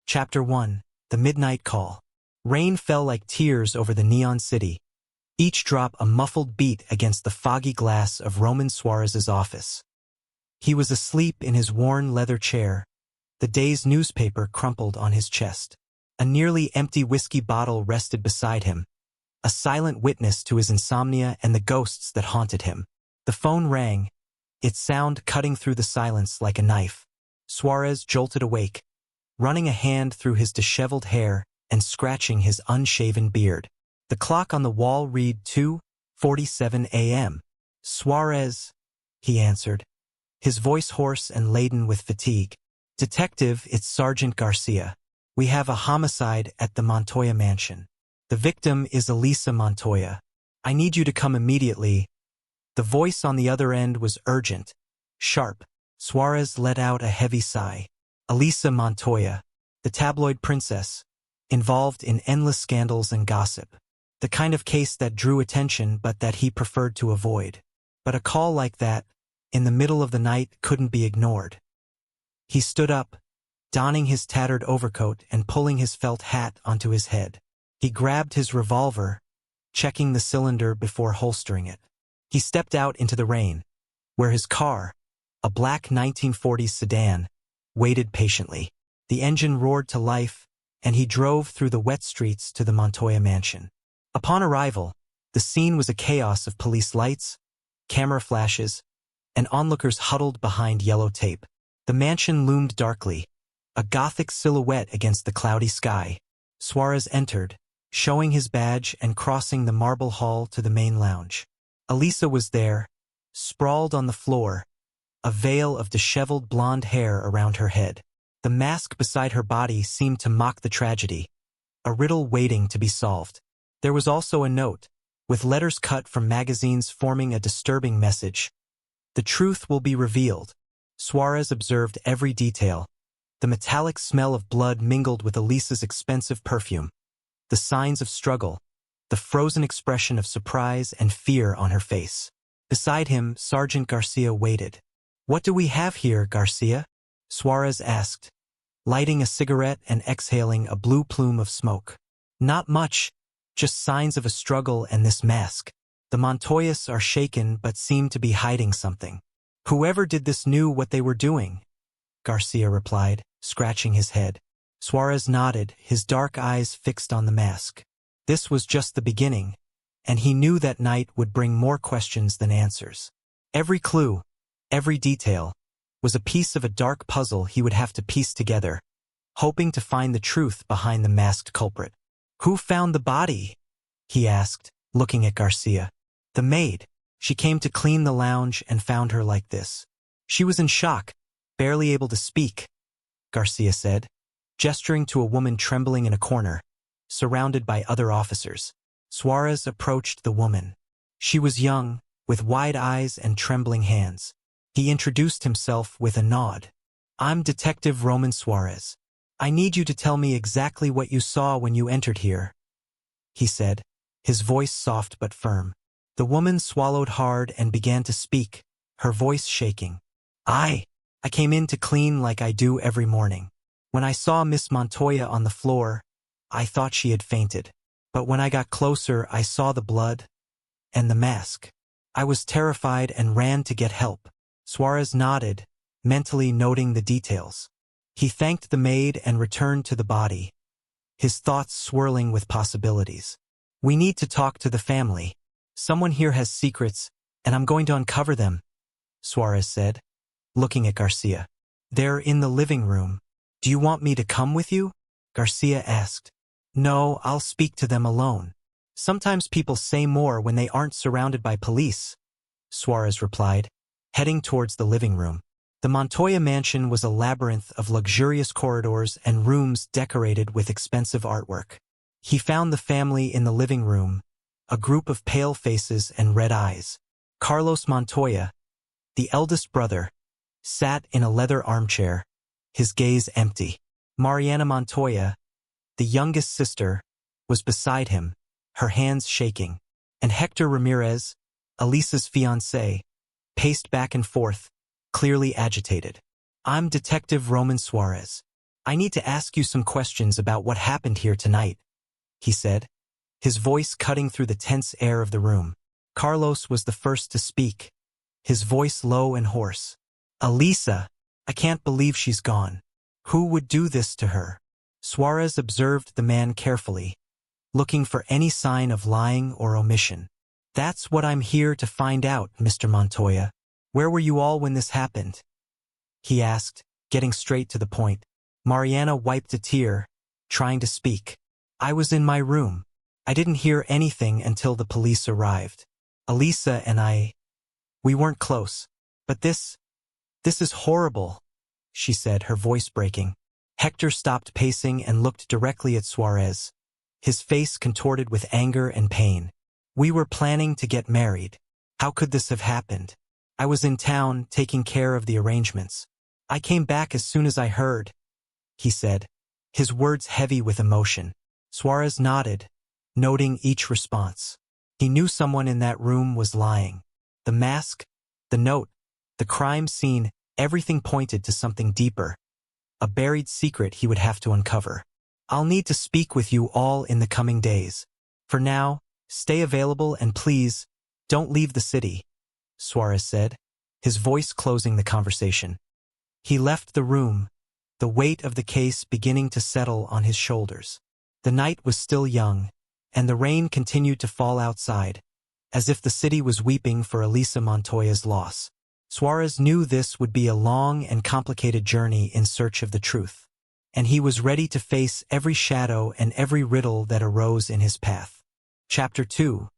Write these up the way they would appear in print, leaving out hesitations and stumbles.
Chapter 1. The Midnight Call. Rain fell like tears over the neon city, each drop a muffled beat against the foggy glass of Roman Suarez's office. He was asleep in his worn leather chair, the day's newspaper crumpled on his chest. A nearly empty whiskey bottle rested beside him, a silent witness to his insomnia and the ghosts that haunted him. The phone rang, its sound cutting through the silence like a knife. Suarez jolted awake, running a hand through his disheveled hair and scratching his unshaven beard. The clock on the wall read 2:47 a.m. "Suarez," he answered, his voice hoarse and laden with fatigue. "Detective, it's Sergeant Garcia. We have a homicide at the Montoya mansion. The victim is Elisa Montoya. I need you to come immediately." The voice on the other end was urgent, sharp. Suarez let out a heavy sigh. Elisa Montoya, the tabloid princess, involved in endless scandals and gossip. The kind of case that drew attention but that he preferred to avoid. But a call like that, in the middle of the night, couldn't be ignored. He stood up, donning his tattered overcoat and pulling his felt hat onto his head. He grabbed his revolver, checking the cylinder before holstering it. He stepped out into the rain, where his car, a black 1940s sedan, waited patiently. The engine roared to life, and he drove through the wet streets to the Montoya mansion. Upon arrival, the scene was a chaos of police lights, camera flashes, and onlookers huddled behind yellow tape. The mansion loomed darkly, a gothic silhouette against the cloudy sky. Suarez entered, showing his badge and crossing the marble hall to the main lounge. Elisa was there, sprawled on the floor, a veil of disheveled blonde hair around her head. The mask beside her body seemed to mock the tragedy, a riddle waiting to be solved. There was also a note, with letters cut from magazines forming a disturbing message. "The truth will be revealed." Suarez observed every detail. The metallic smell of blood mingled with Elisa's expensive perfume. The signs of struggle, the frozen expression of surprise and fear on her face. Beside him, Sergeant Garcia waited. "What do we have here, Garcia?" Suarez asked, lighting a cigarette and exhaling a blue plume of smoke. "Not much, just signs of a struggle and this mask. The Montoyas are shaken but seem to be hiding something. Whoever did this knew what they were doing," Garcia replied, scratching his head. Suarez nodded, his dark eyes fixed on the mask. This was just the beginning, and he knew that night would bring more questions than answers. Every clue, every detail, was a piece of a dark puzzle he would have to piece together, hoping to find the truth behind the masked culprit. "Who found the body?" he asked, looking at Garcia. "The maid. She came to clean the lounge and found her like this. She was in shock, barely able to speak," Garcia said, gesturing to a woman trembling in a corner, surrounded by other officers. Suarez approached the woman. She was young, with wide eyes and trembling hands. He introduced himself with a nod. "I'm Detective Roman Suarez. I need you to tell me exactly what you saw when you entered here," he said, his voice soft but firm. The woman swallowed hard and began to speak, her voice shaking. I came in to clean like I do every morning. When I saw Miss Montoya on the floor, I thought she had fainted. But when I got closer, I saw the blood and the mask. I was terrified and ran to get help." Suarez nodded, mentally noting the details. He thanked the maid and returned to the body, his thoughts swirling with possibilities. "We need to talk to the family. Someone here has secrets, and I'm going to uncover them," Suarez said, looking at Garcia. "They're in the living room. Do you want me to come with you?" Garcia asked. "No, I'll speak to them alone. Sometimes people say more when they aren't surrounded by police," Suarez replied, heading towards the living room. The Montoya mansion was a labyrinth of luxurious corridors and rooms decorated with expensive artwork. He found the family in the living room, a group of pale faces and red eyes. Carlos Montoya, the eldest brother, sat in a leather armchair, his gaze empty. Mariana Montoya, the youngest sister, was beside him, her hands shaking, and Hector Ramirez, Elisa's fiancé, paced back and forth, clearly agitated. "I'm Detective Roman Suarez. I need to ask you some questions about what happened here tonight, he said, his voice cutting through the tense air of the room. Carlos was the first to speak, his voice low and hoarse. Elisa, I can't believe she's gone. Who would do this to her? Suarez observed the man carefully, looking for any sign of lying or omission. That's what I'm here to find out, Mr. Montoya. Where were you all when this happened? He asked, getting straight to the point. Mariana wiped a tear, trying to speak. I was in my room. I didn't hear anything until the police arrived. Elisa and we weren't close. But this is horrible, she said, her voice breaking. Hector stopped pacing and looked directly at Suarez, his face contorted with anger and pain. We were planning to get married. How could this have happened? I was in town taking care of the arrangements. I came back as soon as I heard, he said, his words heavy with emotion. Suarez nodded, noting each response. He knew someone in that room was lying. The mask, the note, the crime scene, everything pointed to something deeper, a buried secret he would have to uncover. I'll need to speak with you all in the coming days. For now, stay available and please, don't leave the city, Suarez said, his voice closing the conversation. He left the room, the weight of the case beginning to settle on his shoulders. The night was still young, and the rain continued to fall outside, as if the city was weeping for Elisa Montoya's loss. Suarez knew this would be a long and complicated journey in search of the truth, and he was ready to face every shadow and every riddle that arose in his path. Chapter 2.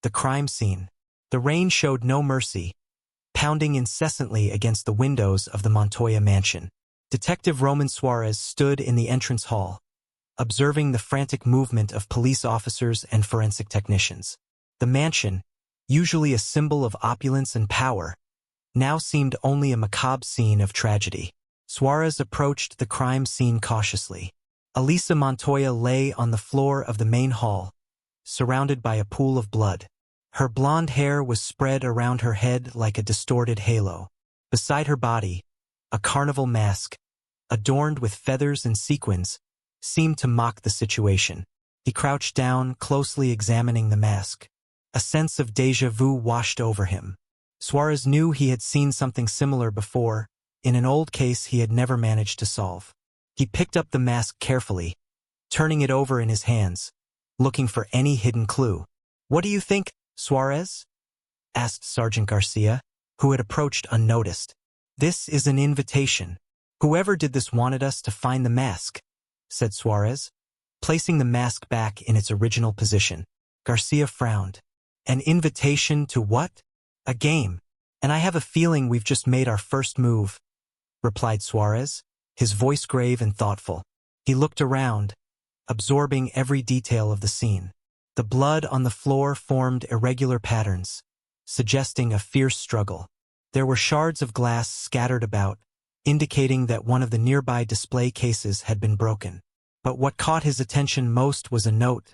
The Crime Scene. The rain showed no mercy, pounding incessantly against the windows of the Montoya mansion. Detective Roman Suarez stood in the entrance hall, observing the frantic movement of police officers and forensic technicians. The mansion, usually a symbol of opulence and power, now seemed only a macabre scene of tragedy. Suarez approached the crime scene cautiously. Elisa Montoya lay on the floor of the main hall, surrounded by a pool of blood. Her blonde hair was spread around her head like a distorted halo. Beside her body, a carnival mask, adorned with feathers and sequins, seemed to mock the situation. He crouched down, closely examining the mask. A sense of déjà vu washed over him. Suarez knew he had seen something similar before, in an old case he had never managed to solve. He picked up the mask carefully, turning it over in his hands, looking for any hidden clue. What do you think, Suarez? Asked Sergeant Garcia, who had approached unnoticed. This is an invitation. Whoever did this wanted us to find the mask, said Suarez, placing the mask back in its original position. Garcia frowned. An invitation to what? A game. And I have a feeling we've just made our first move, replied Suarez, his voice grave and thoughtful. He looked around, absorbing every detail of the scene. The blood on the floor formed irregular patterns, suggesting a fierce struggle. There were shards of glass scattered about, indicating that one of the nearby display cases had been broken. But what caught his attention most was a note,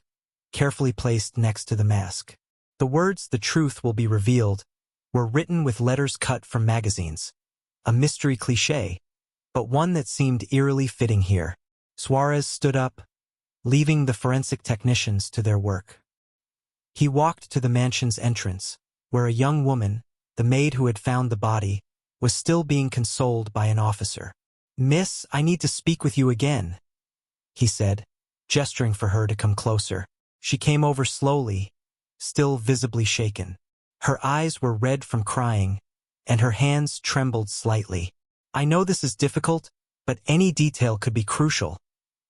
carefully placed next to the mask. The words "The truth will be revealed" were written with letters cut from magazines. A mystery cliché, but one that seemed eerily fitting here. Suarez stood up, leaving the forensic technicians to their work. He walked to the mansion's entrance, where a young woman, the maid who had found the body, was still being consoled by an officer. "Miss, I need to speak with you again," he said, gesturing for her to come closer. She came over slowly, still visibly shaken. Her eyes were red from crying, and her hands trembled slightly. "I know this is difficult, but any detail could be crucial,"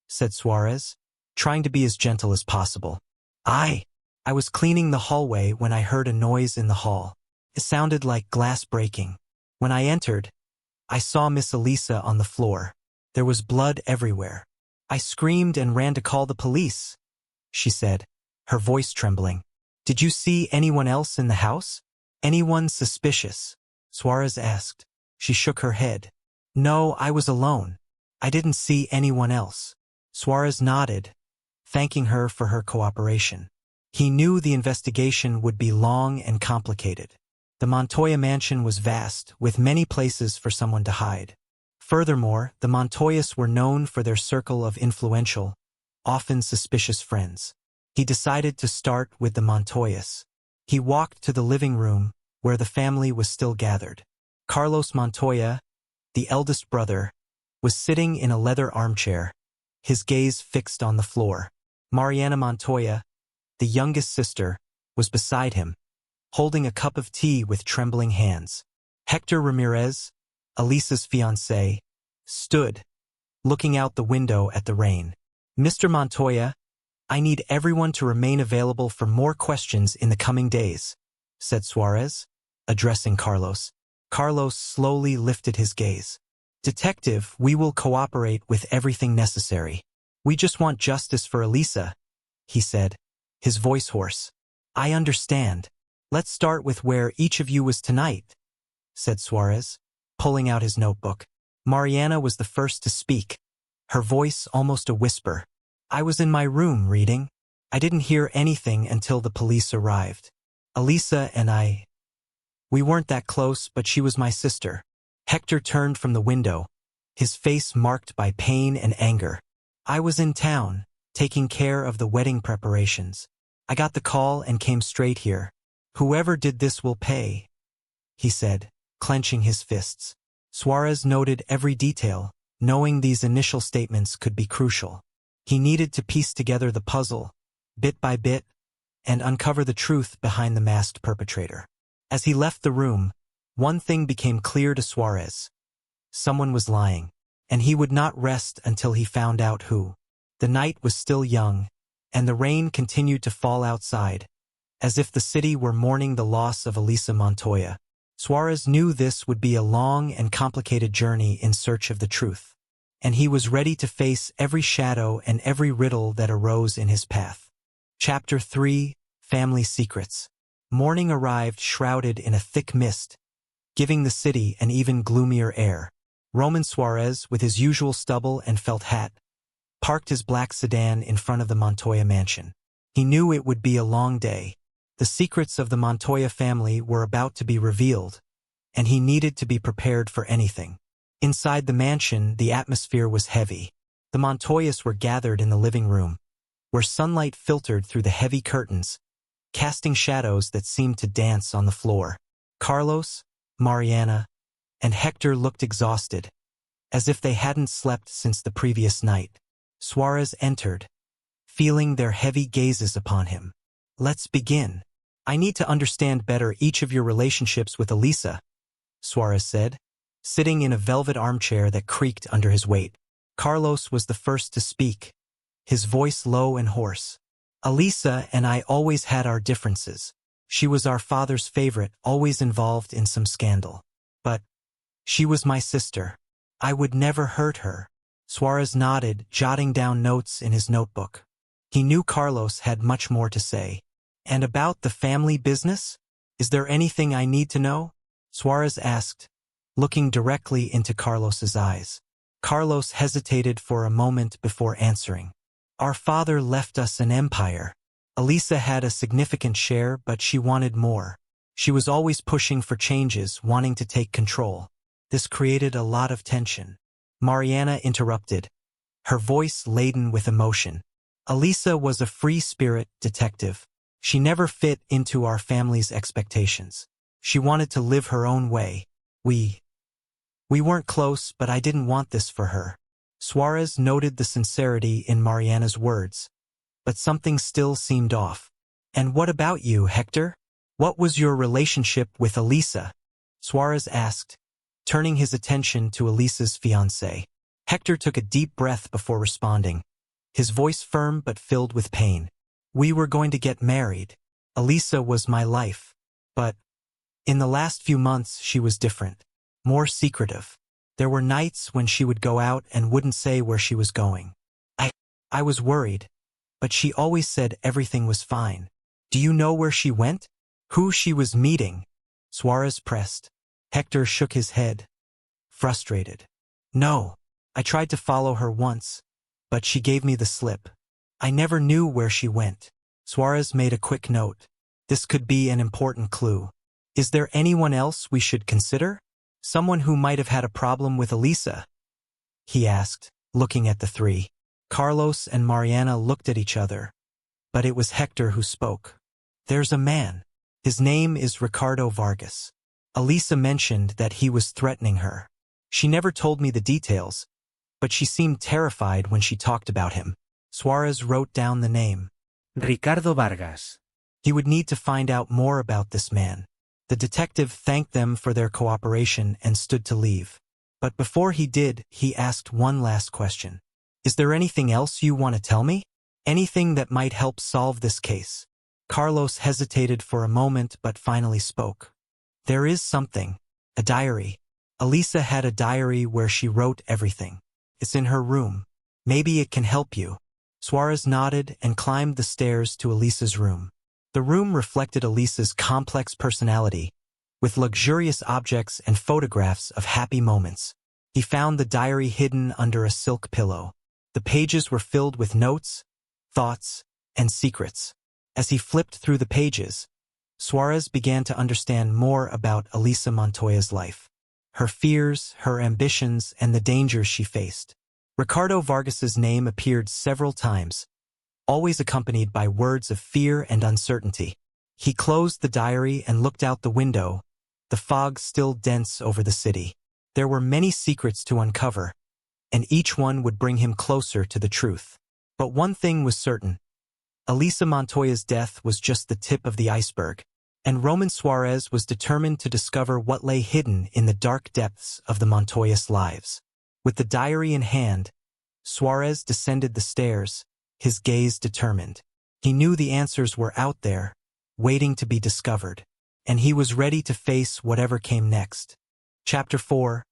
said Suarez, trying to be as gentle as possible. I was cleaning the hallway when I heard a noise in the hall. It sounded like glass breaking. When I entered, I saw Miss Elisa on the floor. There was blood everywhere. I screamed and ran to call the police," she said, her voice trembling. "Did you see anyone else in the house? Anyone suspicious?" Suarez asked. She shook her head. "No, I was alone. I didn't see anyone else." Suarez nodded, thanking her for her cooperation. He knew the investigation would be long and complicated. The Montoya mansion was vast, with many places for someone to hide. Furthermore, the Montoyas were known for their circle of influential, often suspicious friends. He decided to start with the Montoyas. He walked to the living room, where the family was still gathered. Carlos Montoya, the eldest brother, was sitting in a leather armchair, his gaze fixed on the floor. Mariana Montoya, the youngest sister, was beside him, holding a cup of tea with trembling hands. Hector Ramirez, Elisa's fiancé, stood, looking out the window at the rain. Mr. Montoya, I need everyone to remain available for more questions in the coming days, said Suarez, addressing Carlos. Carlos slowly lifted his gaze. Detective, we will cooperate with everything necessary. We just want justice for Elisa, he said, his voice hoarse. I understand. Let's start with where each of you was tonight, said Suarez, pulling out his notebook. Mariana was the first to speak, her voice almost a whisper. I was in my room reading. I didn't hear anything until the police arrived. Elisa and we weren't that close, but she was my sister. Hector turned from the window, his face marked by pain and anger. I was in town, taking care of the wedding preparations. I got the call and came straight here. Whoever did this will pay, he said, clenching his fists. Suarez noted every detail, knowing these initial statements could be crucial. He needed to piece together the puzzle, bit by bit, and uncover the truth behind the masked perpetrator. As he left the room, one thing became clear to Suarez. Someone was lying, and he would not rest until he found out who. The night was still young, and the rain continued to fall outside, as if the city were mourning the loss of Elisa Montoya. Suarez knew this would be a long and complicated journey in search of the truth, and he was ready to face every shadow and every riddle that arose in his path. Chapter 3: Family Secrets. Morning arrived shrouded in a thick mist, giving the city an even gloomier air. Roman Suarez, with his usual stubble and felt hat, parked his black sedan in front of the Montoya mansion. He knew it would be a long day. The secrets of the Montoya family were about to be revealed, and he needed to be prepared for anything. Inside the mansion, the atmosphere was heavy. The Montoyas were gathered in the living room, where sunlight filtered through the heavy curtains, casting shadows that seemed to dance on the floor. Carlos, Mariana, and Hector looked exhausted, as if they hadn't slept since the previous night. Suarez entered, feeling their heavy gazes upon him. Let's begin. I need to understand better each of your relationships with Elisa, Suarez said, sitting in a velvet armchair that creaked under his weight. Carlos was the first to speak, his voice low and hoarse. Elisa and I always had our differences. She was our father's favorite, always involved in some scandal. But she was my sister. I would never hurt her. Suarez nodded, jotting down notes in his notebook. He knew Carlos had much more to say. And about the family business? Is there anything I need to know? Suarez asked, looking directly into Carlos's eyes. Carlos hesitated for a moment before answering. Our father left us an empire. Elisa had a significant share, but she wanted more. She was always pushing for changes, wanting to take control. This created a lot of tension. Mariana interrupted, her voice laden with emotion. Elisa was a free-spirit detective. She never fit into our family's expectations. She wanted to live her own way. We weren't close, but I didn't want this for her. Suarez noted the sincerity in Mariana's words, but something still seemed off. And what about you, Hector? What was your relationship with Elisa? Suarez asked, turning his attention to Elisa's fiancé. Hector took a deep breath before responding, his voice firm but filled with pain. We were going to get married. Elisa was my life. But in the last few months, she was different, more secretive. There were nights when she would go out and wouldn't say where she was going. I was worried, but she always said everything was fine. Do you know where she went? Who she was meeting? Suarez pressed. Hector shook his head, frustrated. No, I tried to follow her once, but she gave me the slip. I never knew where she went. Suarez made a quick note. This could be an important clue. Is there anyone else we should consider? Someone who might have had a problem with Elisa? he asked, looking at the three. Carlos and Mariana looked at each other, but it was Hector who spoke. There's a man. His name is Ricardo Vargas. Elisa mentioned that he was threatening her. She never told me the details, but she seemed terrified when she talked about him. Suarez wrote down the name. Ricardo Vargas. He would need to find out more about this man. The detective thanked them for their cooperation and stood to leave. But before he did, he asked one last question. Is there anything else you want to tell me? Anything that might help solve this case? Carlos hesitated for a moment but finally spoke. There is something. A diary. Elisa had a diary where she wrote everything. It's in her room. Maybe it can help you. Suarez nodded and climbed the stairs to Elisa's room. The room reflected Elisa's complex personality, with luxurious objects and photographs of happy moments. He found the diary hidden under a silk pillow. The pages were filled with notes, thoughts, and secrets. As he flipped through the pages, Suarez began to understand more about Elisa Montoya's life. Her fears, her ambitions, and the dangers she faced. Ricardo Vargas's name appeared several times, always accompanied by words of fear and uncertainty. He closed the diary and looked out the window, the fog still dense over the city. There were many secrets to uncover, and each one would bring him closer to the truth. But one thing was certain. Elisa Montoya's death was just the tip of the iceberg, and Roman Suarez was determined to discover what lay hidden in the dark depths of the Montoyas' lives. With the diary in hand, Suarez descended the stairs, his gaze determined. He knew the answers were out there, waiting to be discovered, and he was ready to face whatever came next. Chapter 4.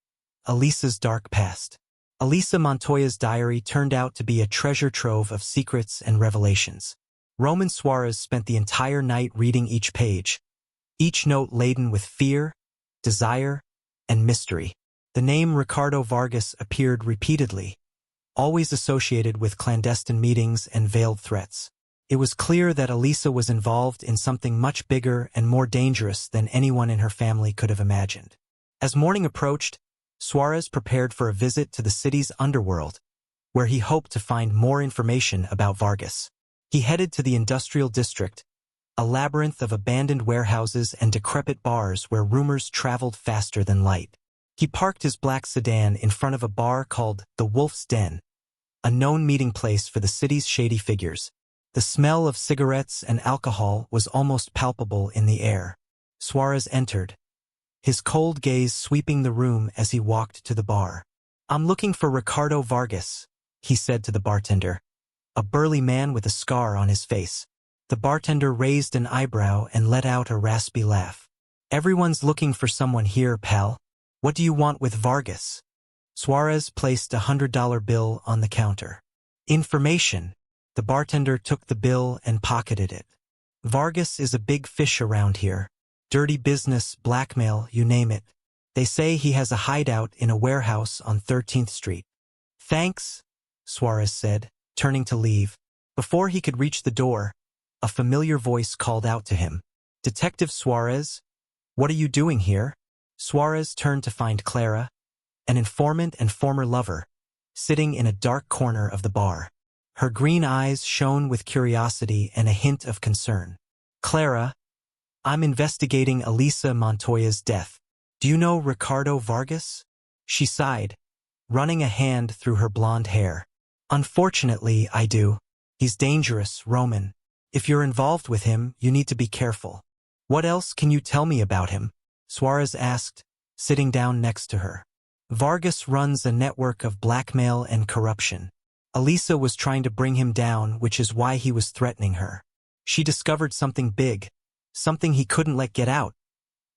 Elisa's Dark Past. Elisa Montoya's diary turned out to be a treasure trove of secrets and revelations. Roman Suarez spent the entire night reading each page, each note laden with fear, desire, and mystery. The name Ricardo Vargas appeared repeatedly, always associated with clandestine meetings and veiled threats. It was clear that Elisa was involved in something much bigger and more dangerous than anyone in her family could have imagined. As morning approached, Suarez prepared for a visit to the city's underworld, where he hoped to find more information about Vargas. He headed to the industrial district, a labyrinth of abandoned warehouses and decrepit bars where rumors traveled faster than light. He parked his black sedan in front of a bar called the Wolf's Den, a known meeting place for the city's shady figures. The smell of cigarettes and alcohol was almost palpable in the air. Suarez entered, his cold gaze sweeping the room as he walked to the bar. "I'm looking for Ricardo Vargas," he said to the bartender, a burly man with a scar on his face. The bartender raised an eyebrow and let out a raspy laugh. "Everyone's looking for someone here, pal. What do you want with Vargas?" Suarez placed a $100 bill on the counter. "Information." The bartender took the bill and pocketed it. "Vargas is a big fish around here. Dirty business, blackmail, you name it. They say he has a hideout in a warehouse on 13th Street. "Thanks," Suarez said, turning to leave. Before he could reach the door, a familiar voice called out to him. "Detective Suarez? What are you doing here?" Suarez turned to find Clara, an informant and former lover, sitting in a dark corner of the bar. Her green eyes shone with curiosity and a hint of concern. "Clara, I'm investigating Elisa Montoya's death. Do you know Ricardo Vargas?" She sighed, running a hand through her blonde hair. "Unfortunately, I do. He's dangerous, Roman. If you're involved with him, you need to be careful." "What else can you tell me about him?" Suarez asked, sitting down next to her. "Vargas runs a network of blackmail and corruption. Elisa was trying to bring him down, which is why he was threatening her. She discovered something big, something he couldn't let get out,"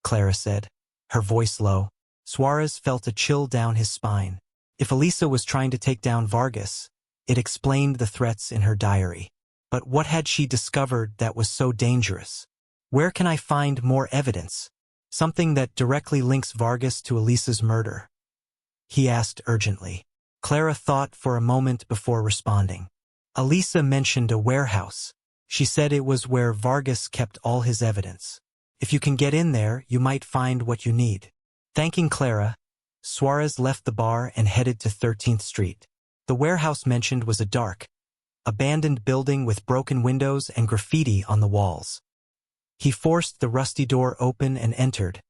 Clara said, her voice low. Suarez felt a chill down his spine. If Elisa was trying to take down Vargas, it explained the threats in her diary. But what had she discovered that was so dangerous? "Where can I find more evidence? Something that directly links Vargas to Elisa's murder?" he asked urgently. Clara thought for a moment before responding. Elisa mentioned a warehouse. She said it was where Vargas kept all his evidence. "If you can get in there, you might find what you need." Thanking Clara, Suarez left the bar and headed to 13th Street. The warehouse mentioned was a dark, abandoned building with broken windows and graffiti on the walls. He forced the rusty door open and entered,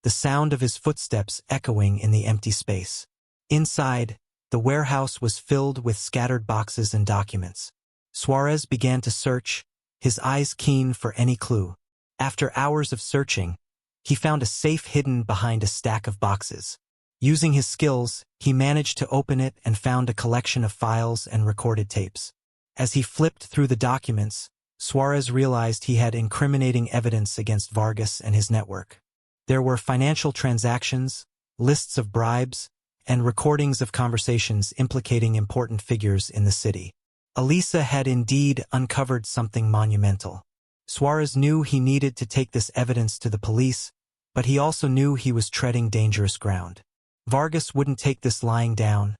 the sound of his footsteps echoing in the empty space. Inside, the warehouse was filled with scattered boxes and documents. Suarez began to search, his eyes keen for any clue. After hours of searching, he found a safe hidden behind a stack of boxes. Using his skills, he managed to open it and found a collection of files and recorded tapes. As he flipped through the documents, Suarez realized he had incriminating evidence against Vargas and his network. There were financial transactions, lists of bribes, and recordings of conversations implicating important figures in the city. Elisa had indeed uncovered something monumental. Suarez knew he needed to take this evidence to the police, but he also knew he was treading dangerous ground. Vargas wouldn't take this lying down,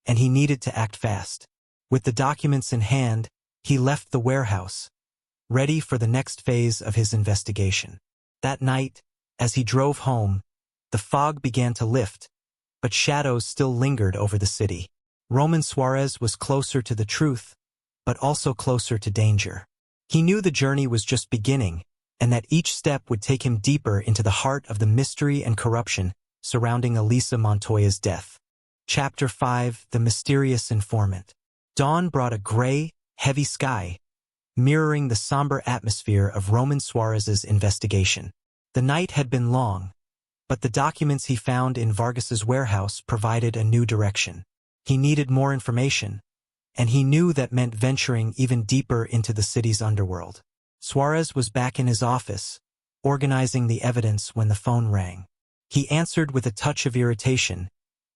and he needed to act fast. With the documents in hand, he left the warehouse, ready for the next phase of his investigation. That night, as he drove home, the fog began to lift, but shadows still lingered over the city. Roman Suarez was closer to the truth, but also closer to danger. He knew the journey was just beginning, and that each step would take him deeper into the heart of the mystery and corruption surrounding Elisa Montoya's death. Chapter 5: The Mysterious Informant. Dawn brought a gray, heavy sky, mirroring the somber atmosphere of Roman Suarez's investigation. The night had been long, but the documents he found in Vargas's warehouse provided a new direction. He needed more information, and he knew that meant venturing even deeper into the city's underworld. Suarez was back in his office, organizing the evidence when the phone rang. He answered with a touch of irritation,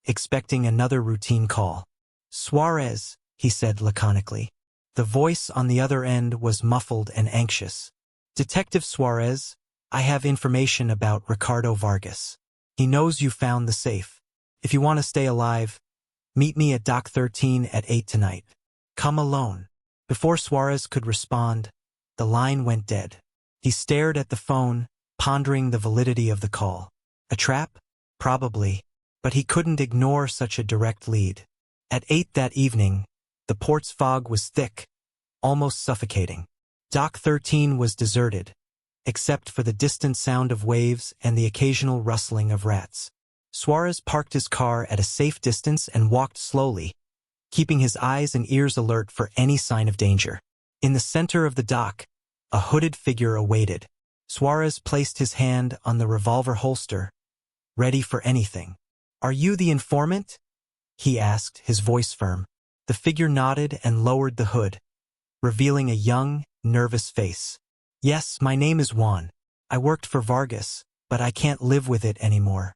expecting another routine call. "Suarez," he said laconically. The voice on the other end was muffled and anxious. "Detective Suarez, I have information about Ricardo Vargas. He knows you found the safe. If you want to stay alive, meet me at Dock 13 at 8 tonight. Come alone." Before Suarez could respond, the line went dead. He stared at the phone, pondering the validity of the call. A trap? Probably, but he couldn't ignore such a direct lead. At 8 that evening, the port's fog was thick, almost suffocating. Dock 13 was deserted, except for the distant sound of waves and the occasional rustling of rats. Suarez parked his car at a safe distance and walked slowly, keeping his eyes and ears alert for any sign of danger. In the center of the dock, a hooded figure awaited. Suarez placed his hand on the revolver holster, ready for anything. "Are you the informant?" he asked, his voice firm. The figure nodded and lowered the hood, revealing a young, nervous face. "Yes, my name is Juan. I worked for Vargas, but I can't live with it anymore.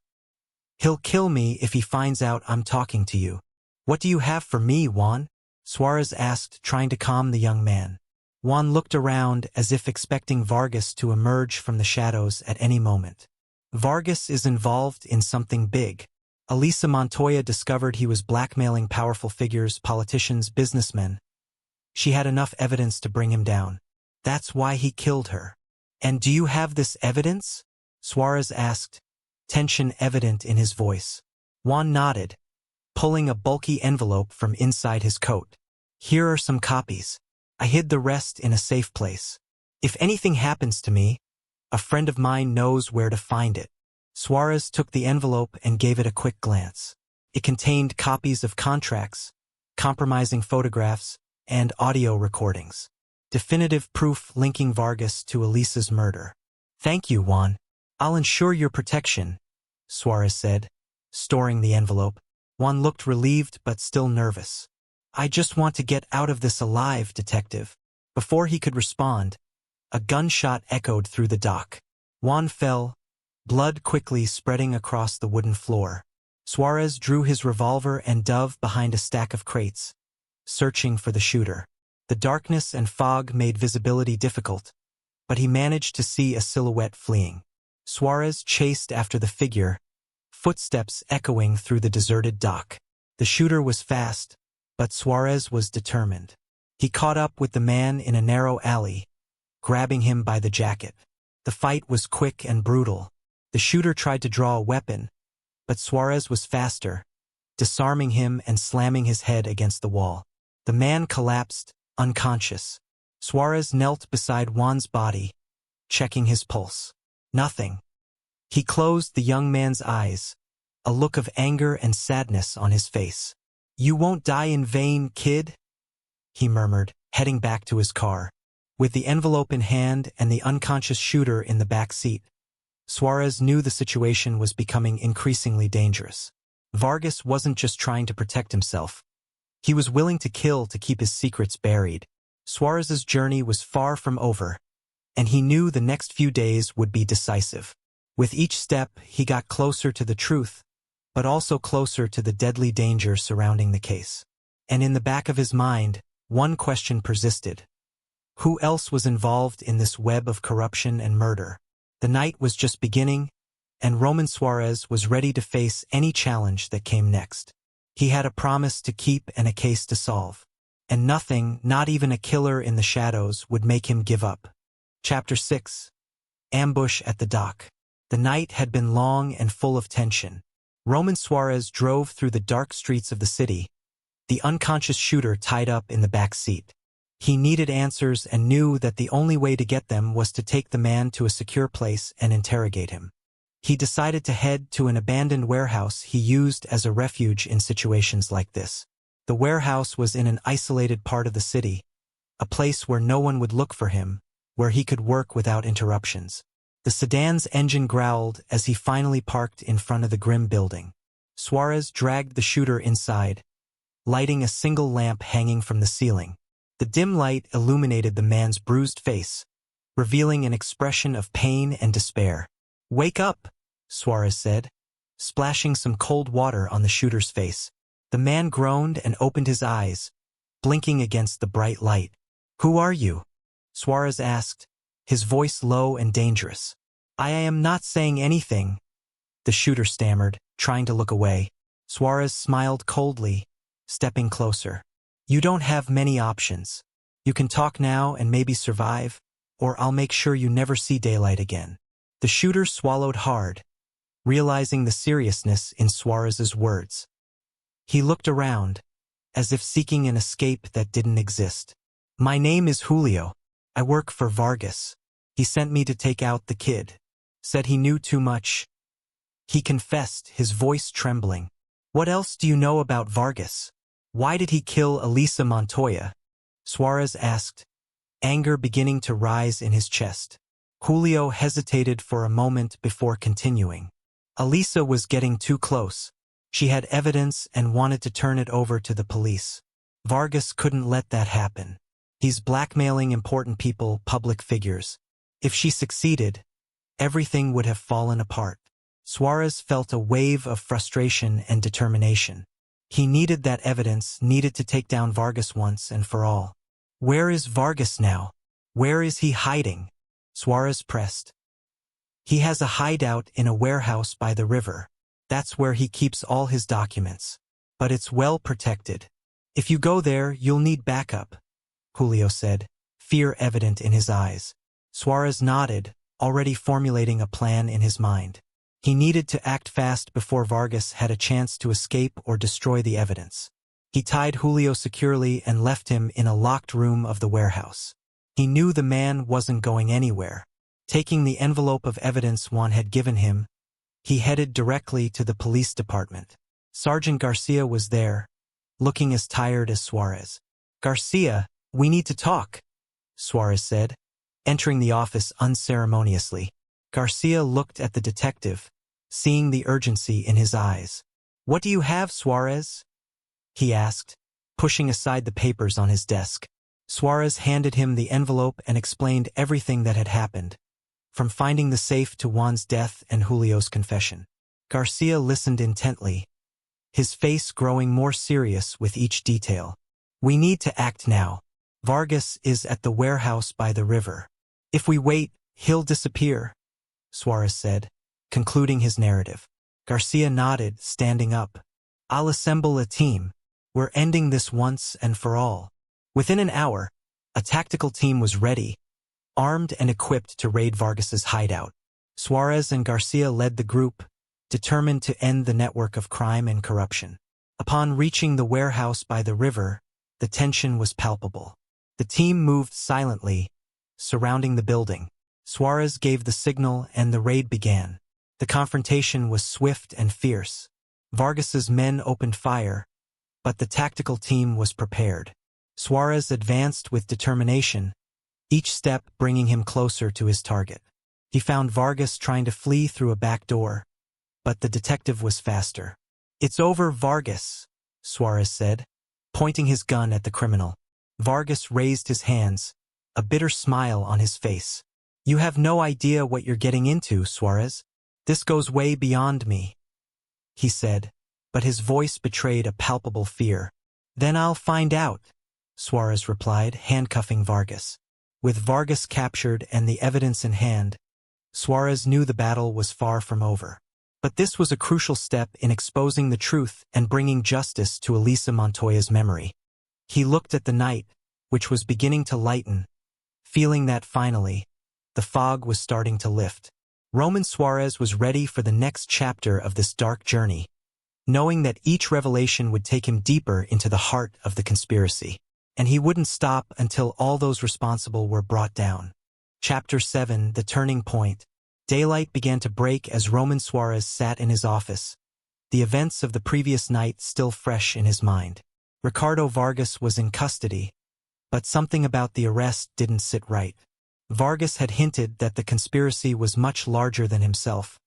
He'll kill me if he finds out I'm talking to you." "What do you have for me, Juan?" Suarez asked, trying to calm the young man. Juan looked around as if expecting Vargas to emerge from the shadows at any moment. "Vargas is involved in something big. Elisa Montoya discovered he was blackmailing powerful figures, politicians, businessmen. She had enough evidence to bring him down. That's why he killed her." "And do you have this evidence?" Suarez asked, tension evident in his voice. Juan nodded, pulling a bulky envelope from inside his coat. "Here are some copies. I hid the rest in a safe place. If anything happens to me, a friend of mine knows where to find it." Suarez took the envelope and gave it a quick glance. It contained copies of contracts, compromising photographs, and audio recordings. Definitive proof linking Vargas to Elisa's murder. "Thank you, Juan. I'll ensure your protection," Suarez said, storing the envelope. Juan looked relieved but still nervous. "I just want to get out of this alive, detective." Before he could respond, a gunshot echoed through the dock. Juan fell, blood quickly spreading across the wooden floor. Suarez drew his revolver and dove behind a stack of crates, searching for the shooter. The darkness and fog made visibility difficult, but he managed to see a silhouette fleeing. Suarez chased after the figure, footsteps echoing through the deserted dock. The shooter was fast, but Suarez was determined. He caught up with the man in a narrow alley, grabbing him by the jacket. The fight was quick and brutal. The shooter tried to draw a weapon, but Suarez was faster, disarming him and slamming his head against the wall. The man collapsed, unconscious. Suarez knelt beside Juan's body, checking his pulse. Nothing. He closed the young man's eyes, a look of anger and sadness on his face. "You won't die in vain, kid," he murmured, heading back to his car. With the envelope in hand and the unconscious shooter in the back seat, Suarez knew the situation was becoming increasingly dangerous. Vargas wasn't just trying to protect himself. He was willing to kill to keep his secrets buried. Suarez's journey was far from over, and he knew the next few days would be decisive. With each step, he got closer to the truth, but also closer to the deadly danger surrounding the case. And in the back of his mind, one question persisted. Who else was involved in this web of corruption and murder? The night was just beginning, and Roman Suarez was ready to face any challenge that came next. He had a promise to keep and a case to solve. And nothing, not even a killer in the shadows, would make him give up. Chapter 6. Ambush at the dock. The night had been long and full of tension. Roman Suarez drove through the dark streets of the city, the unconscious shooter tied up in the back seat. He needed answers and knew that the only way to get them was to take the man to a secure place and interrogate him. He decided to head to an abandoned warehouse he used as a refuge in situations like this. The warehouse was in an isolated part of the city, a place where no one would look for him, where he could work without interruptions. The sedan's engine growled as he finally parked in front of the grim building. Suarez dragged the shooter inside, lighting a single lamp hanging from the ceiling. The dim light illuminated the man's bruised face, revealing an expression of pain and despair. "Wake up," Suarez said, splashing some cold water on the shooter's face. The man groaned and opened his eyes, blinking against the bright light. "Who are you?" Suarez asked, his voice low and dangerous. "I am not saying anything," the shooter stammered, trying to look away. Suarez smiled coldly, stepping closer. "You don't have many options. You can talk now and maybe survive, or I'll make sure you never see daylight again." The shooter swallowed hard, realizing the seriousness in Suarez's words. He looked around, as if seeking an escape that didn't exist. "My name is Julio. I work for Vargas. He sent me to take out the kid. Said he knew too much." He confessed, his voice trembling. "What else do you know about Vargas? Why did he kill Elisa Montoya?" Suarez asked, anger beginning to rise in his chest. Julio hesitated for a moment before continuing. "Elisa was getting too close. She had evidence and wanted to turn it over to the police. Vargas couldn't let that happen. He's blackmailing important people, public figures. If she succeeded, everything would have fallen apart." Suarez felt a wave of frustration and determination. He needed that evidence, needed to take down Vargas once and for all. "Where is Vargas now? Where is he hiding?" Suarez pressed. "He has a hideout in a warehouse by the river. That's where he keeps all his documents. But it's well protected. If you go there, you'll need backup," Julio said, fear evident in his eyes. Suarez nodded, already formulating a plan in his mind. He needed to act fast before Vargas had a chance to escape or destroy the evidence. He tied Julio securely and left him in a locked room of the warehouse. He knew the man wasn't going anywhere. Taking the envelope of evidence Juan had given him, he headed directly to the police department. Sergeant Garcia was there, looking as tired as Suarez. "Garcia, we need to talk," Suarez said, entering the office unceremoniously. Garcia looked at the detective, seeing the urgency in his eyes. "What do you have, Suarez?" he asked, pushing aside the papers on his desk. Suarez handed him the envelope and explained everything that had happened, from finding the safe to Juan's death and Julio's confession. Garcia listened intently, his face growing more serious with each detail. "We need to act now. Vargas is at the warehouse by the river. If we wait, he'll disappear," Suarez said, concluding his narrative. Garcia nodded, standing up. "I'll assemble a team. We're ending this once and for all." Within an hour, a tactical team was ready, armed and equipped to raid Vargas's hideout. Suarez and Garcia led the group, determined to end the network of crime and corruption. Upon reaching the warehouse by the river, the tension was palpable. The team moved silently, surrounding the building. Suarez gave the signal and the raid began. The confrontation was swift and fierce. Vargas's men opened fire, but the tactical team was prepared. Suarez advanced with determination, each step bringing him closer to his target. He found Vargas trying to flee through a back door, but the detective was faster. "It's over, Vargas," Suarez said, pointing his gun at the criminal. Vargas raised his hands, a bitter smile on his face. "You have no idea what you're getting into, Suarez. This goes way beyond me," he said, but his voice betrayed a palpable fear. "Then I'll find out," Suarez replied, handcuffing Vargas. With Vargas captured and the evidence in hand, Suarez knew the battle was far from over. But this was a crucial step in exposing the truth and bringing justice to Elisa Montoya's memory. He looked at the night, which was beginning to lighten, feeling that finally, the fog was starting to lift. Roman Suarez was ready for the next chapter of this dark journey, knowing that each revelation would take him deeper into the heart of the conspiracy. And he wouldn't stop until all those responsible were brought down. Chapter 7, The Turning Point. Daylight began to break as Roman Suarez sat in his office, the events of the previous night still fresh in his mind. Ricardo Vargas was in custody, but something about the arrest didn't sit right. Vargas had hinted that the conspiracy was much larger than himself,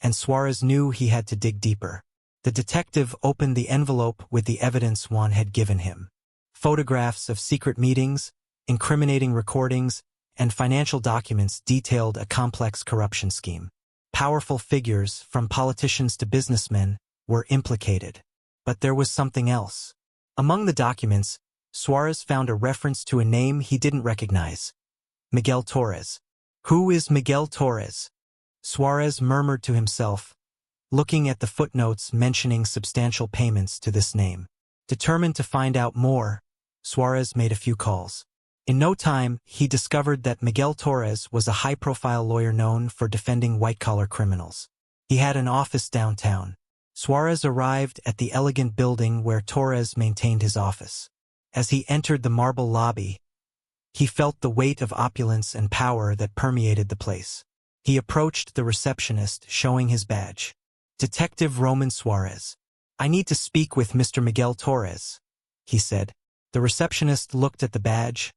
and Suarez knew he had to dig deeper. The detective opened the envelope with the evidence Juan had given him. Photographs of secret meetings, incriminating recordings, and financial documents detailed a complex corruption scheme. Powerful figures, from politicians to businessmen, were implicated. But there was something else. Among the documents, Suarez found a reference to a name he didn't recognize: Miguel Torres. "Who is Miguel Torres?" Suarez murmured to himself, looking at the footnotes mentioning substantial payments to this name. Determined to find out more, Suarez made a few calls. In no time, he discovered that Miguel Torres was a high-profile lawyer known for defending white-collar criminals. He had an office downtown. Suarez arrived at the elegant building where Torres maintained his office. As he entered the marble lobby, he felt the weight of opulence and power that permeated the place. He approached the receptionist, showing his badge. "Detective Roman Suarez. I need to speak with Mr. Miguel Torres," he said. The receptionist looked at the badge,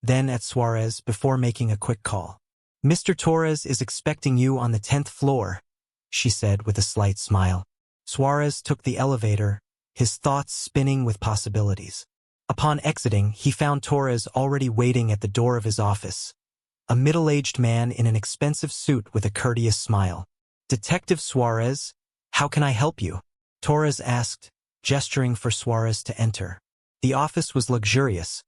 then at Suarez before making a quick call. "Mr. Torres is expecting you on the 10th floor," she said with a slight smile. Suarez took the elevator, his thoughts spinning with possibilities. Upon exiting, he found Torres already waiting at the door of his office, a middle-aged man in an expensive suit with a courteous smile. "Detective Suarez, how can I help you?" Torres asked, gesturing for Suarez to enter. The office was luxurious,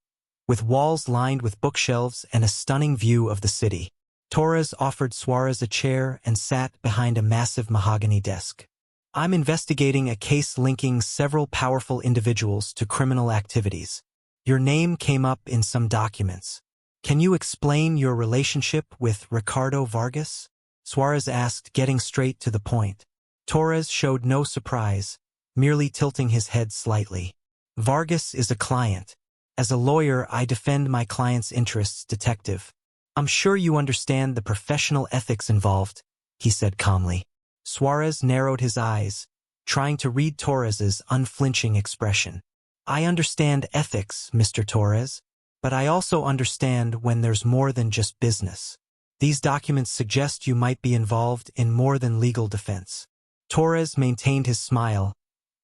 with walls lined with bookshelves and a stunning view of the city. Torres offered Suarez a chair and sat behind a massive mahogany desk. "I'm investigating a case linking several powerful individuals to criminal activities. Your name came up in some documents. Can you explain your relationship with Ricardo Vargas?" Suarez asked, getting straight to the point. Torres showed no surprise, merely tilting his head slightly. "Vargas is a client. As a lawyer, I defend my client's interests, detective. I'm sure you understand the professional ethics involved," he said calmly. Suarez narrowed his eyes, trying to read Torres's unflinching expression. "I understand ethics, Mr. Torres, but I also understand when there's more than just business. These documents suggest you might be involved in more than legal defense." Torres maintained his smile,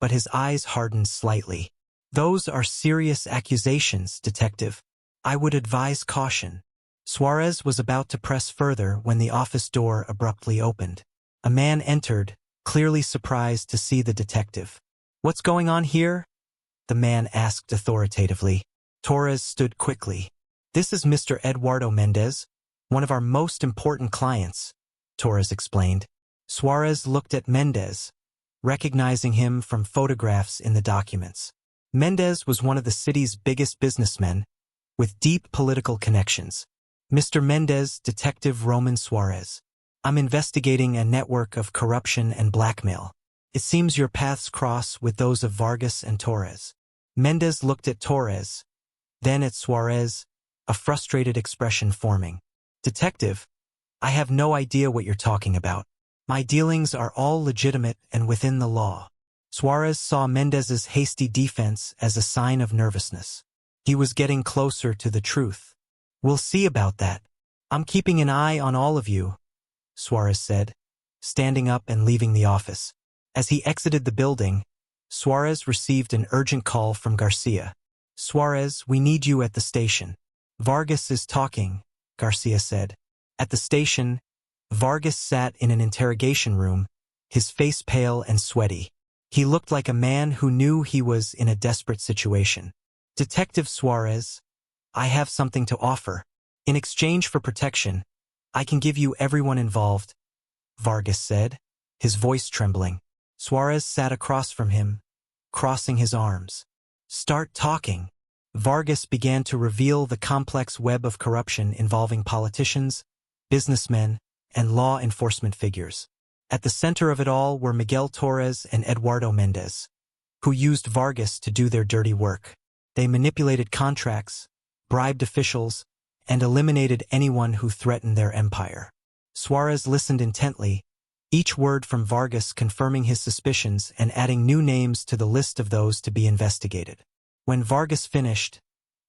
but his eyes hardened slightly. "Those are serious accusations, detective. I would advise caution." Suarez was about to press further when the office door abruptly opened. A man entered, clearly surprised to see the detective. "What's going on here?" the man asked authoritatively. Torres stood quickly. "This is Mr. Eduardo Mendez, one of our most important clients," Torres explained. Suarez looked at Mendez, recognizing him from photographs in the documents. Mendez was one of the city's biggest businessmen, with deep political connections. "Mr. Mendez, Detective Roman Suarez. I'm investigating a network of corruption and blackmail. It seems your paths cross with those of Vargas and Torres. Mendez looked at Torres, then at Suarez, a frustrated expression forming. Detective, I have no idea what you're talking about. My dealings are all legitimate and within the law. Suarez saw Mendez's hasty defense as a sign of nervousness. He was getting closer to the truth. We'll see about that. I'm keeping an eye on all of you, Suarez said, standing up and leaving the office. As he exited the building, Suarez received an urgent call from Garcia. Suarez, we need you at the station. Vargas is talking, Garcia said. At the station, Vargas sat in an interrogation room, his face pale and sweaty. He looked like a man who knew he was in a desperate situation. Detective Suarez, I have something to offer. In exchange for protection, I can give you everyone involved, Vargas said, his voice trembling. Suarez sat across from him, crossing his arms. Start talking. Vargas began to reveal the complex web of corruption involving politicians, businessmen, and law enforcement figures. At the center of it all were Miguel Torres and Eduardo Mendez, who used Vargas to do their dirty work. They manipulated contracts, bribed officials, and eliminated anyone who threatened their empire. Suarez listened intently, each word from Vargas confirming his suspicions and adding new names to the list of those to be investigated. When Vargas finished,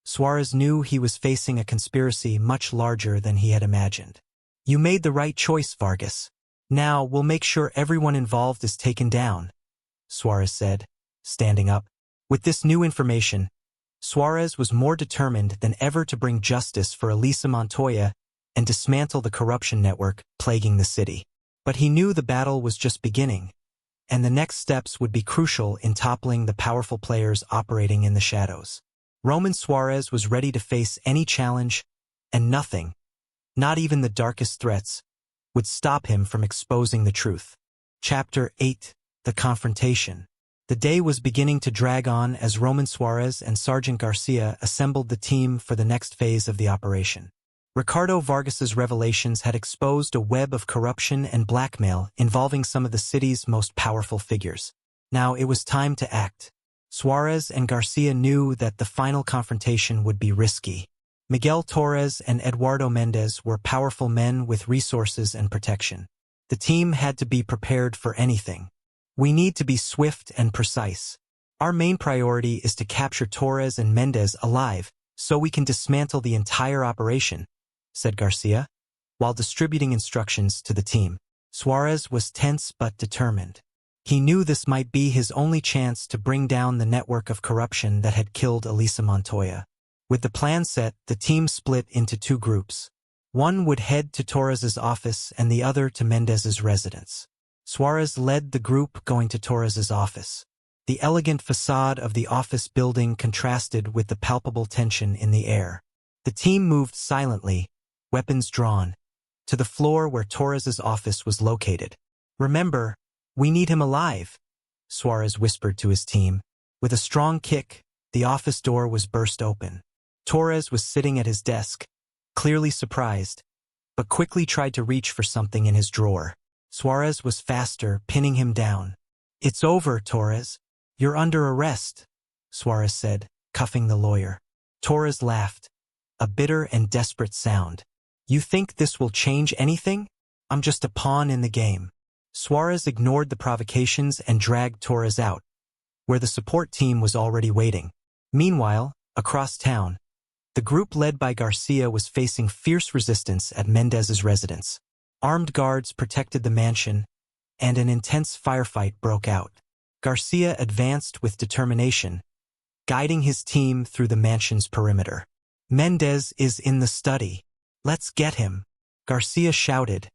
Suarez knew he was facing a conspiracy much larger than he had imagined. You made the right choice, Vargas. Now we'll make sure everyone involved is taken down, Suarez said, standing up. With this new information, Suarez was more determined than ever to bring justice for Elisa Montoya and dismantle the corruption network plaguing the city. But he knew the battle was just beginning, and the next steps would be crucial in toppling the powerful players operating in the shadows. Roman Suarez was ready to face any challenge, and nothing, not even the darkest threats, would stop him from exposing the truth. Chapter 8: The Confrontation. The day was beginning to drag on as Roman Suarez and Sergeant Garcia assembled the team for the next phase of the operation. Ricardo Vargas's revelations had exposed a web of corruption and blackmail involving some of the city's most powerful figures. Now it was time to act. Suarez and Garcia knew that the final confrontation would be risky. Miguel Torres and Eduardo Mendez were powerful men with resources and protection. The team had to be prepared for anything. We need to be swift and precise. Our main priority is to capture Torres and Mendez alive so we can dismantle the entire operation, said Garcia, while distributing instructions to the team. Suarez was tense but determined. He knew this might be his only chance to bring down the network of corruption that had killed Elisa Montoya. With the plan set, the team split into two groups. One would head to Torres's office and the other to Mendez's residence. Suarez led the group going to Torres's office. The elegant facade of the office building contrasted with the palpable tension in the air. The team moved silently, weapons drawn, to the floor where Torres's office was located. Remember, we need him alive, Suarez whispered to his team. With a strong kick, the office door was burst open. Torres was sitting at his desk, clearly surprised, but quickly tried to reach for something in his drawer. Suarez was faster, pinning him down. It's over, Torres. You're under arrest, Suarez said, cuffing the lawyer. Torres laughed, a bitter and desperate sound. You think this will change anything? I'm just a pawn in the game. Suarez ignored the provocations and dragged Torres out, where the support team was already waiting. Meanwhile, across town, the group led by Garcia was facing fierce resistance at Mendez's residence. Armed guards protected the mansion, and an intense firefight broke out. Garcia advanced with determination, guiding his team through the mansion's perimeter. Mendez is in the study. Let's get him, Garcia shouted,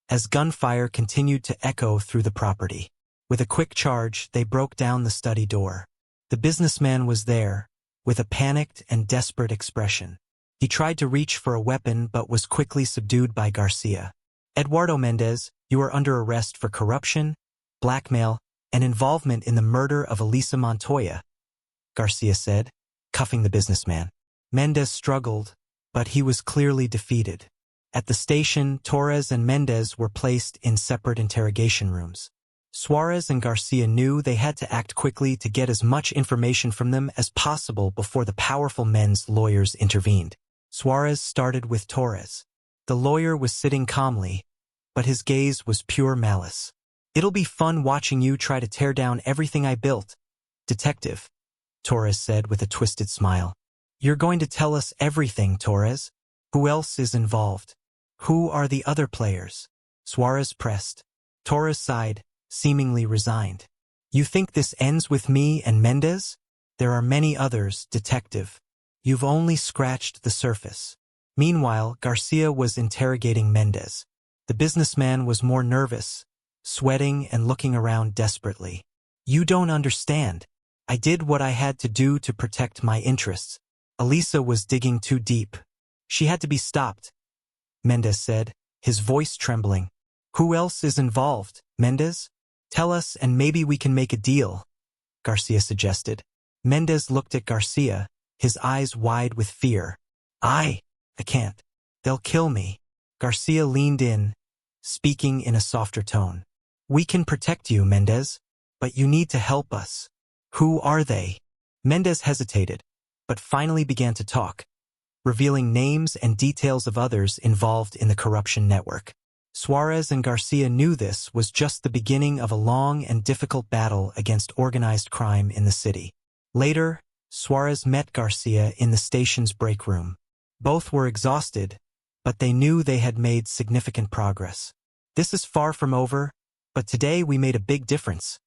as gunfire continued to echo through the property. With a quick charge, they broke down the study door. The businessman was there, with a panicked and desperate expression. He tried to reach for a weapon but was quickly subdued by Garcia. Eduardo Mendez, you are under arrest for corruption, blackmail, and involvement in the murder of Elisa Montoya, Garcia said, cuffing the businessman. Mendez struggled, but he was clearly defeated. At the station, Torres and Mendez were placed in separate interrogation rooms. Suarez and Garcia knew they had to act quickly to get as much information from them as possible before the powerful men's lawyers intervened. Suarez started with Torres. The lawyer was sitting calmly, but his gaze was pure malice. "It'll be fun watching you try to tear down everything I built, Detective," Torres said with a twisted smile. "You're going to tell us everything, Torres. Who else is involved? Who are the other players?" Suarez pressed. Torres sighed, seemingly resigned. "You think this ends with me and Mendez? There are many others, Detective. You've only scratched the surface." Meanwhile, Garcia was interrogating Mendez. The businessman was more nervous, sweating and looking around desperately. "You don't understand. I did what I had to do to protect my interests. Elisa was digging too deep. She had to be stopped," Mendez said, his voice trembling. "Who else is involved, Mendez? Tell us and maybe we can make a deal," Garcia suggested. Mendez looked at Garcia, his eyes wide with fear. I can't. They'll kill me." Garcia leaned in, speaking in a softer tone. "We can protect you, Mendez, but you need to help us." "Who are they?" Mendez hesitated, but finally began to talk, revealing names and details of others involved in the corruption network. Suarez and Garcia knew this was just the beginning of a long and difficult battle against organized crime in the city. Later, Suarez met Garcia in the station's break room. Both were exhausted, but they knew they had made significant progress. "This is far from over, but today we made a big difference,"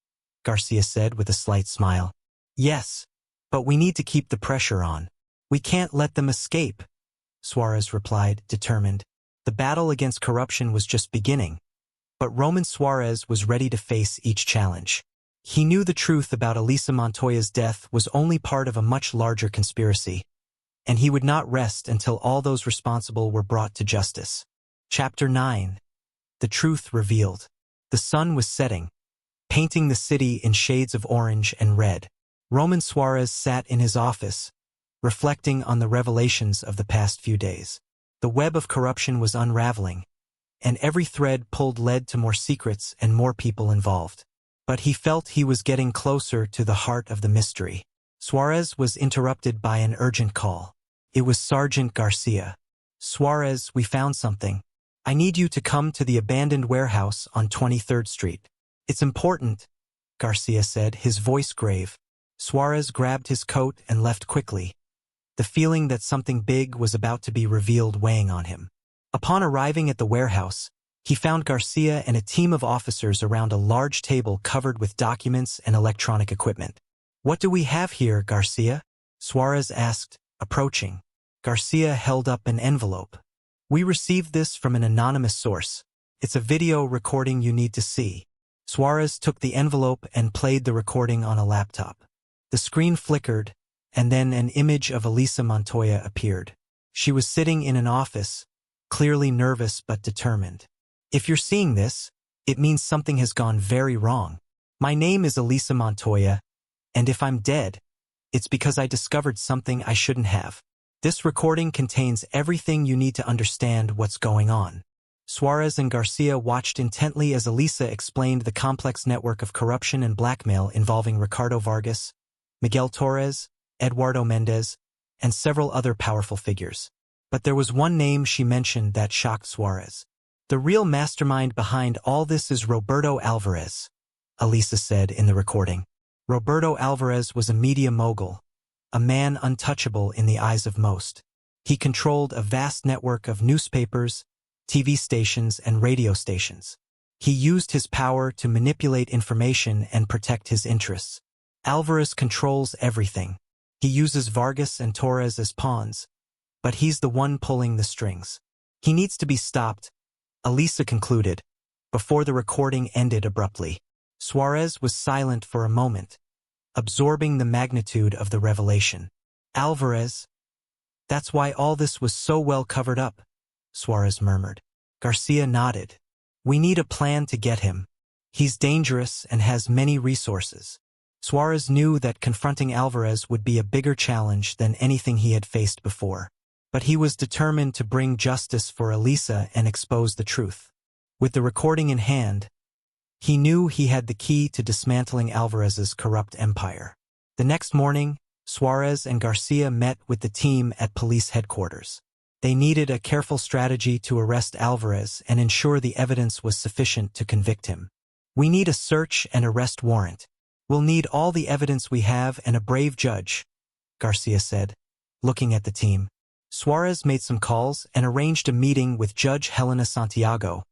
Garcia said with a slight smile. "Yes, but we need to keep the pressure on. We can't let them escape," Suarez replied, determined. The battle against corruption was just beginning, but Roman Suarez was ready to face each challenge. He knew the truth about Elisa Montoya's death was only part of a much larger conspiracy, and he would not rest until all those responsible were brought to justice. Chapter 9. The Truth Revealed. The sun was setting, painting the city in shades of orange and red. Roman Suarez sat in his office, reflecting on the revelations of the past few days. The web of corruption was unraveling, and every thread pulled led to more secrets and more people involved. But he felt he was getting closer to the heart of the mystery. Suarez was interrupted by an urgent call. It was Sergeant Garcia. "Suarez, we found something. I need you to come to the abandoned warehouse on 23rd Street. It's important," Garcia said, his voice grave. Suarez grabbed his coat and left quickly, the feeling that something big was about to be revealed weighing on him. Upon arriving at the warehouse, he found Garcia and a team of officers around a large table covered with documents and electronic equipment. "What do we have here, Garcia?" Suarez asked, approaching. Garcia held up an envelope. "We received this from an anonymous source. It's a video recording you need to see." Suarez took the envelope and played the recording on a laptop. The screen flickered, and then an image of Elisa Montoya appeared. She was sitting in an office, clearly nervous but determined. "If you're seeing this, it means something has gone very wrong. My name is Elisa Montoya, and if I'm dead, it's because I discovered something I shouldn't have. This recording contains everything you need to understand what's going on." Suarez and Garcia watched intently as Elisa explained the complex network of corruption and blackmail involving Ricardo Vargas, Miguel Torres, Eduardo Mendez, and several other powerful figures. But there was one name she mentioned that shocked Suarez. "The real mastermind behind all this is Roberto Alvarez," Elisa said in the recording. Roberto Alvarez was a media mogul, a man untouchable in the eyes of most. He controlled a vast network of newspapers, TV stations, and radio stations. He used his power to manipulate information and protect his interests. Alvarez controls everything. He uses Vargas and Torres as pawns, but he's the one pulling the strings. He needs to be stopped, Elisa concluded, before the recording ended abruptly. Suarez was silent for a moment, absorbing the magnitude of the revelation. "Alvarez? That's why all this was so well covered up," Suarez murmured. Garcia nodded. "We need a plan to get him. He's dangerous and has many resources." Suarez knew that confronting Alvarez would be a bigger challenge than anything he had faced before. but he was determined to bring justice for Elisa and expose the truth. With the recording in hand, he knew he had the key to dismantling Alvarez's corrupt empire. The next morning, Suarez and Garcia met with the team at police headquarters. They needed a careful strategy to arrest Alvarez and ensure the evidence was sufficient to convict him. "We need a search and arrest warrant. We'll need all the evidence we have and a brave judge," Garcia said, looking at the team. Suarez made some calls and arranged a meeting with Judge Helena Santiago,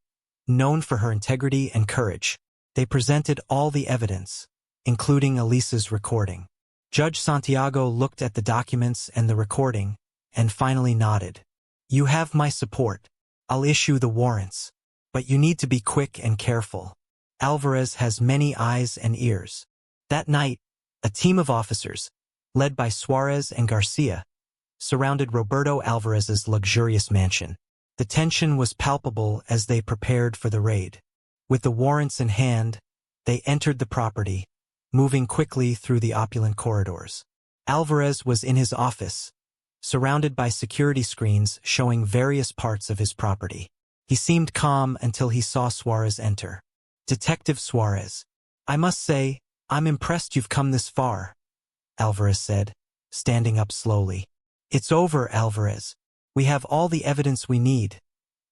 known for her integrity and courage. They presented all the evidence, including Elisa's recording. Judge Santiago looked at the documents and the recording, and finally nodded. "You have my support. I'll issue the warrants. But you need to be quick and careful. Alvarez has many eyes and ears." That night, a team of officers, led by Suarez and Garcia, surrounded Roberto Alvarez's luxurious mansion. The tension was palpable as they prepared for the raid. With the warrants in hand, they entered the property, moving quickly through the opulent corridors. Alvarez was in his office, surrounded by security screens showing various parts of his property. He seemed calm until he saw Suarez enter. "Detective Suarez, I must say, I'm impressed you've come this far," Alvarez said, standing up slowly. "It's over, Alvarez. We have all the evidence we need,"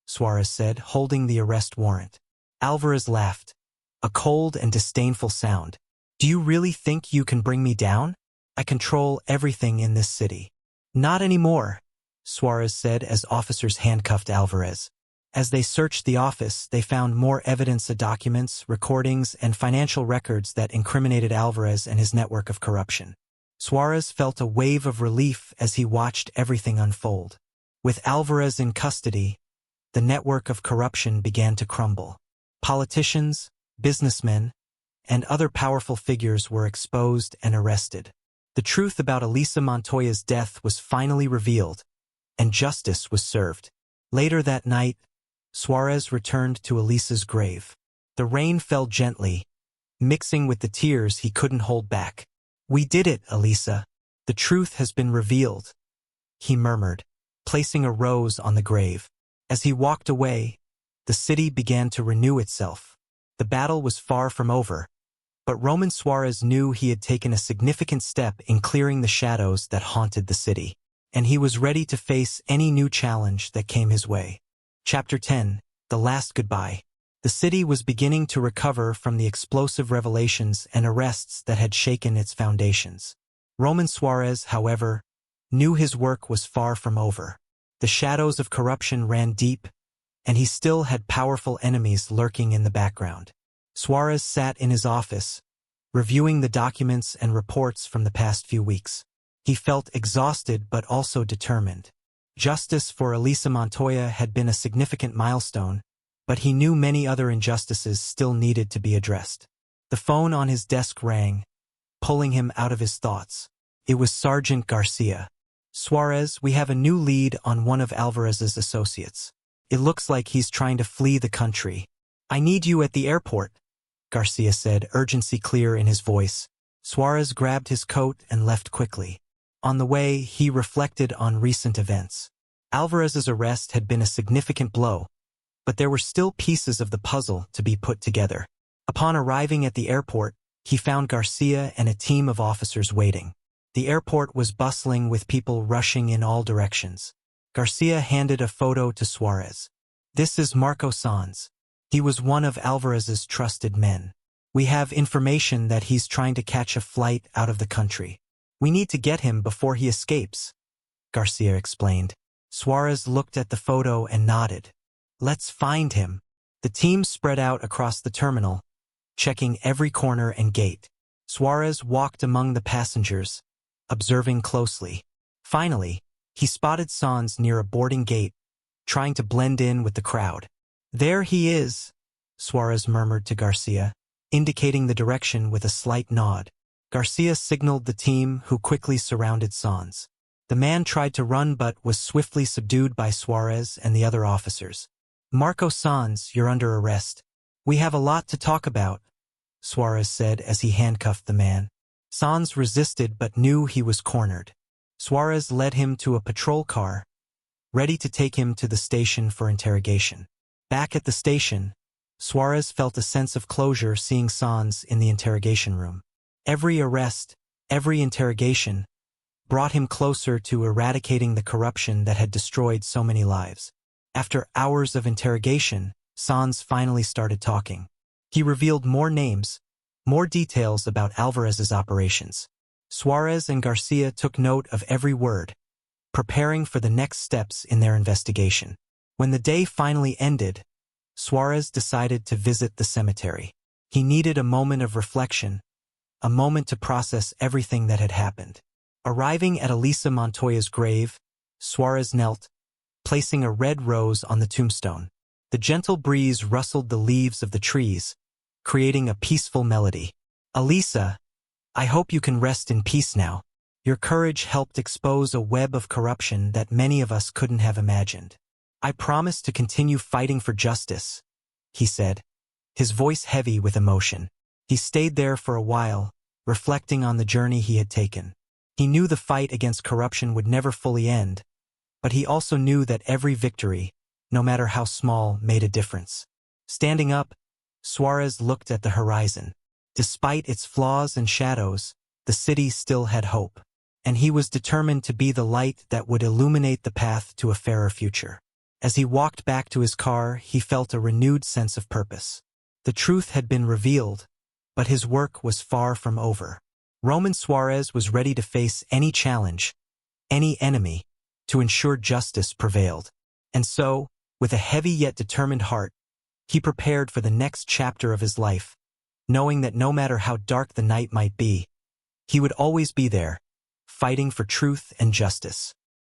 Suarez said, holding the arrest warrant. Alvarez laughed, a cold and disdainful sound. "Do you really think you can bring me down? I control everything in this city." "Not anymore," Suarez said as officers handcuffed Alvarez. As they searched the office, they found more evidence of documents, recordings, and financial records that incriminated Alvarez and his network of corruption. Suarez felt a wave of relief as he watched everything unfold. With Alvarez in custody, the network of corruption began to crumble. Politicians, businessmen, and other powerful figures were exposed and arrested. The truth about Elisa Montoya's death was finally revealed, and justice was served. Later that night, Suarez returned to Elisa's grave. The rain fell gently, mixing with the tears he couldn't hold back. "We did it, Elisa. The truth has been revealed," he murmured, placing a rose on the grave. As he walked away, the city began to renew itself. The battle was far from over, but Roman Suarez knew he had taken a significant step in clearing the shadows that haunted the city, and he was ready to face any new challenge that came his way. Chapter 10: The Last Goodbye. The city was beginning to recover from the explosive revelations and arrests that had shaken its foundations. Roman Suarez, however, knew his work was far from over. The shadows of corruption ran deep, and he still had powerful enemies lurking in the background. Suarez sat in his office, reviewing the documents and reports from the past few weeks. He felt exhausted but also determined. Justice for Elisa Montoya had been a significant milestone, but he knew many other injustices still needed to be addressed. The phone on his desk rang, pulling him out of his thoughts. It was Sergeant Garcia. "Suarez, we have a new lead on one of Alvarez's associates. It looks like he's trying to flee the country. I need you at the airport," Garcia said, urgency clear in his voice. Suarez grabbed his coat and left quickly. On the way, he reflected on recent events. Alvarez's arrest had been a significant blow, but there were still pieces of the puzzle to be put together. Upon arriving at the airport, he found Garcia and a team of officers waiting. The airport was bustling with people rushing in all directions. Garcia handed a photo to Suarez. "This is Marco Sanz. He was one of Alvarez's trusted men. We have information that he's trying to catch a flight out of the country. We need to get him before he escapes," Garcia explained. Suarez looked at the photo and nodded. "Let's find him." The team spread out across the terminal, checking every corner and gate. Suarez walked among the passengers, observing closely. Finally, he spotted Sanz near a boarding gate, trying to blend in with the crowd. "There he is," Suarez murmured to Garcia, indicating the direction with a slight nod. Garcia signaled the team, who quickly surrounded Sanz. The man tried to run but was swiftly subdued by Suarez and the other officers. "Marco Sanz, you're under arrest. We have a lot to talk about," Suarez said as he handcuffed the man. Sanz resisted but knew he was cornered. Suarez led him to a patrol car, ready to take him to the station for interrogation. Back at the station, Suarez felt a sense of closure seeing Sanz in the interrogation room. Every arrest, every interrogation, brought him closer to eradicating the corruption that had destroyed so many lives. After hours of interrogation, Sanz finally started talking. He revealed more names, more details about Alvarez's operations. Suarez and Garcia took note of every word, preparing for the next steps in their investigation. When the day finally ended, Suarez decided to visit the cemetery. He needed a moment of reflection, a moment to process everything that had happened. Arriving at Elisa Montoya's grave, Suarez knelt, placing a red rose on the tombstone. The gentle breeze rustled the leaves of the trees, creating a peaceful melody. "Elisa, I hope you can rest in peace now. Your courage helped expose a web of corruption that many of us couldn't have imagined. I promise to continue fighting for justice," he said, his voice heavy with emotion. He stayed there for a while, reflecting on the journey he had taken. He knew the fight against corruption would never fully end, but he also knew that every victory, no matter how small, made a difference. Standing up, Suarez looked at the horizon. Despite its flaws and shadows, the city still had hope, and he was determined to be the light that would illuminate the path to a fairer future. As he walked back to his car, he felt a renewed sense of purpose. The truth had been revealed, but his work was far from over. Roman Suarez was ready to face any challenge, any enemy, to ensure justice prevailed. And so, with a heavy yet determined heart, he prepared for the next chapter of his life, knowing that no matter how dark the night might be, he would always be there, fighting for truth and justice.